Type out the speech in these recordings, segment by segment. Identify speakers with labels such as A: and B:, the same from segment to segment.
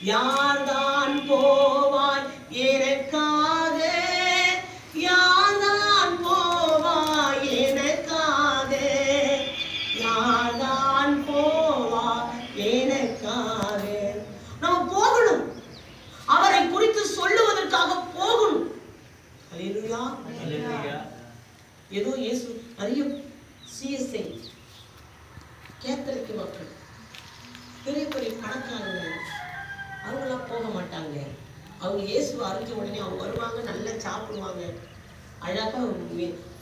A: யார்தான் போவாய் எனக்காக, யார்தான் போவாய் எனக்காக, யார்தான் போவாய் எனக்காக. நம்ம போகணும், அவரை குறித்து சொல்லுவதற்காக போகணும். அல்லேலூயா. ஏதோ இயேசு நிறைய சிஎஸ்ஐ கேத்தலிக் மக்கள், பெரிய பெரிய பணக்காரங்க, அவங்களாம் போக மாட்டாங்க. அவங்க இயேசுவை அறிஞ்ச உடனே அவங்க வருவாங்க, நல்லா சாப்பிடுவாங்க, அழகா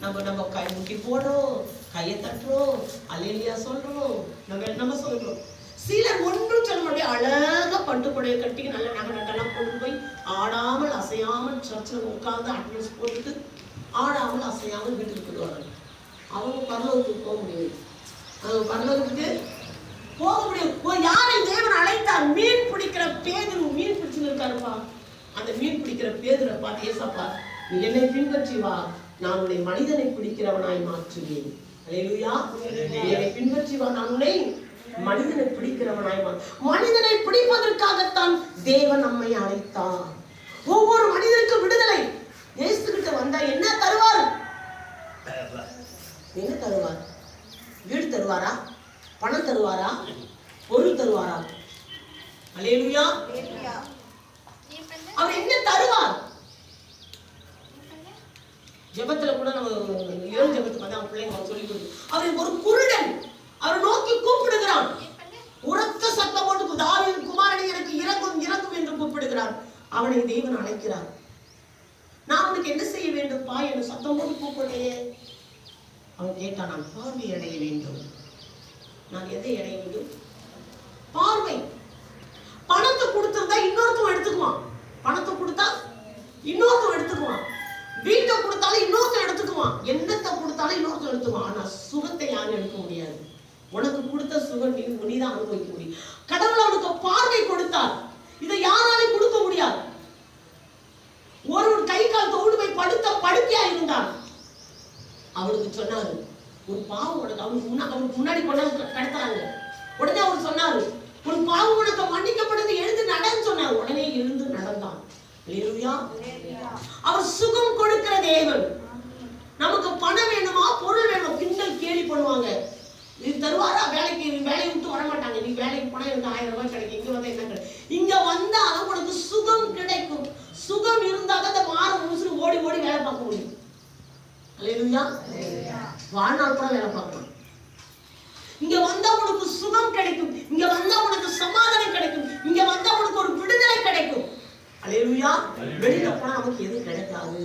A: நம்ம நம்ம கை முட்டி போடுறோம், கையை தட்டுறோம், அல்லேலூயா சொல்றோம், நம்ம சொல்றோம். சிலர் ஒன்றும் சொல்ல முடியாது, அழகா பட்டுக்குடைய கட்டி நல்ல நகை நட்டெல்லாம் கொண்டு போய் ஆடாமல் அசையாமல் சர்ச்சில் உட்கார்ந்து அட்னன்ஸ் போட்டுட்டு ஆடாமல் அசையாமல் வீட்டுக்கு போயிடுவாங்க. அவங்க பரலோகத்துக்கு போக முடியாது, அவங்க பரலோகத்துக்கு போக முடியும். யாரை தேவன் அழைத்தார்? மீன் பிடிக்கிற பேதுரு மீன் பிடிச்சுன்னு இருக்காருப்பா. அந்த மீன் பிடிக்கிற பேதுரை பார்த்து ஏசப்பா, நீ என்னை பின்பற்றி வா, நான் உன்னை மனிதனை பிடிக்கிறவனாய் மாற்றுவேன். அல்லேலூயா. என்னை பின்பற்றி வா, நான் உன்னை மனிதனை பிடிக்கிறவனாய் மனிதனை பிடிப்பதற்காகத்தான் தேவன் நம்மை அழைத்தார். ஒவ்வொரு மனிதனுக்கும் விடுதலை. இயேசு கிட்ட வந்தா என்ன தருவார்? என்ன தருவார்? வீடு தருவாரா? பணம் தருவாரா? பொருள் தருவாரா? அல்லேலூயா. அவர் என்ன தருவார்? ஜெபத்துல கூட நம்ம இரவு ஜெபத்துக்கு வந்து அவன் பிள்ளைங்க சொல்லி கொடுத்து, அவர் ஒரு குருடன், அவர் நோக்கி கூப்பிடுகிறான். உரத்த சத்தம் போட்டு, தாவீது குமாரனே எனக்கு இறங்கும் இறங்கும் என்று கூப்பிடுகிறார். அவனை தேவன் அழைக்கிறார். நான் உனக்கு என்ன செய்ய வேண்டும்பா என்று சத்தம் போட்டு கூப்பிடுறே. அவன் கேட்டான், நான் பார்வை அடைய வேண்டும். நான் எதை அடைய வேண்டும்? பார்வை. பணத்தை கொடுத்திருந்தா இன்னொருத்தவன் எடுத்துக்குவான், பணத்தை கொடுத்தா இன்னொருத்தவன் எடுத்துக்குவான், வீட்டை கொடுத்தாலும் இன்னொருத்தன் எடுத்துக்குவான், என்னத்தை கொடுத்தாலும் இன்னொருத்தன் எடுத்துக்குவான். ஆனா சுகத்தை யாரும் எடுக்க முடியாது. உனக்கு கொடுத்த சுகம் நீதான் அனுபவிக்க முடியும். கடவுள் அவனுக்கு பார்வை கொடுத்தார், இதை யாராலையும் கொடுக்க முடியாது. ஒரு கை கால் தோடு போய் படுத்த படுக்கையா இருந்தான். அவனுக்கு சொன்னாரு, ஒரு பாவம் உனக்கு, அவனுக்கு முன்னாடி கொண்டாந்து கடத்தாங்க. உடனே அவர் சொன்னாரு, உன் பாவம் உனக்கு மன்னிக்கப்படுது, எழுந்து நடன்னு சொன்னார். உடனே எழுந்து நடந்தான். அல்லேலூயா. அவர் சுகம் கொடுக்கிற தேவன். நமக்கு பணம் வேணுமா, பொருள் வேணுமா, கிண்டல் கேலி பண்ணுவாங்க. இது தருவாரா? வேலைக்கு வேலையை விட்டு வர மாட்டாங்க. நீ வேலைக்கு போனா எனக்கு 1000 ரூபாய் கிடைக்கும், இங்க வந்தா என்ன கிடைக்கும்? இங்க வந்தாலும் உனக்கு சுகம் கிடைக்கும். சுகம் இருந்தாதான் அந்த மாறு முழுசு ஓடி ஓடி வேலை பார்க்க முடியும். அல்லேலூயா. வாழ்நாள் கூட வேலை பார்க்கலாம். இங்க வந்தா உனக்கு சுகம் கிடைக்கும், இங்க வந்தா உனக்கு சமாதானம் கிடைக்கும், இங்க வந்தா உனக்கு ஒரு விடுதலை கிடைக்கும். அல்லேலூயா. வெளியில போனா நமக்கு எது கிடைக்காது.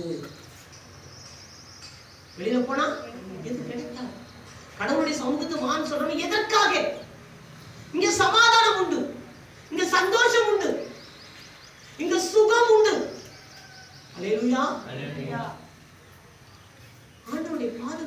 A: வெளியில போனா எது கிடைக்காது. கடவுளுடைய சமூகத்துக்கு வான்னு சொல்றோம் எதற்காக? இங்க சமாதானம் உண்டு, இங்க சந்தோஷம் உண்டு, இங்க சுகம் உண்டு. அல்லேலூயா. ஆண்டவருடைய பாதுகாப்பு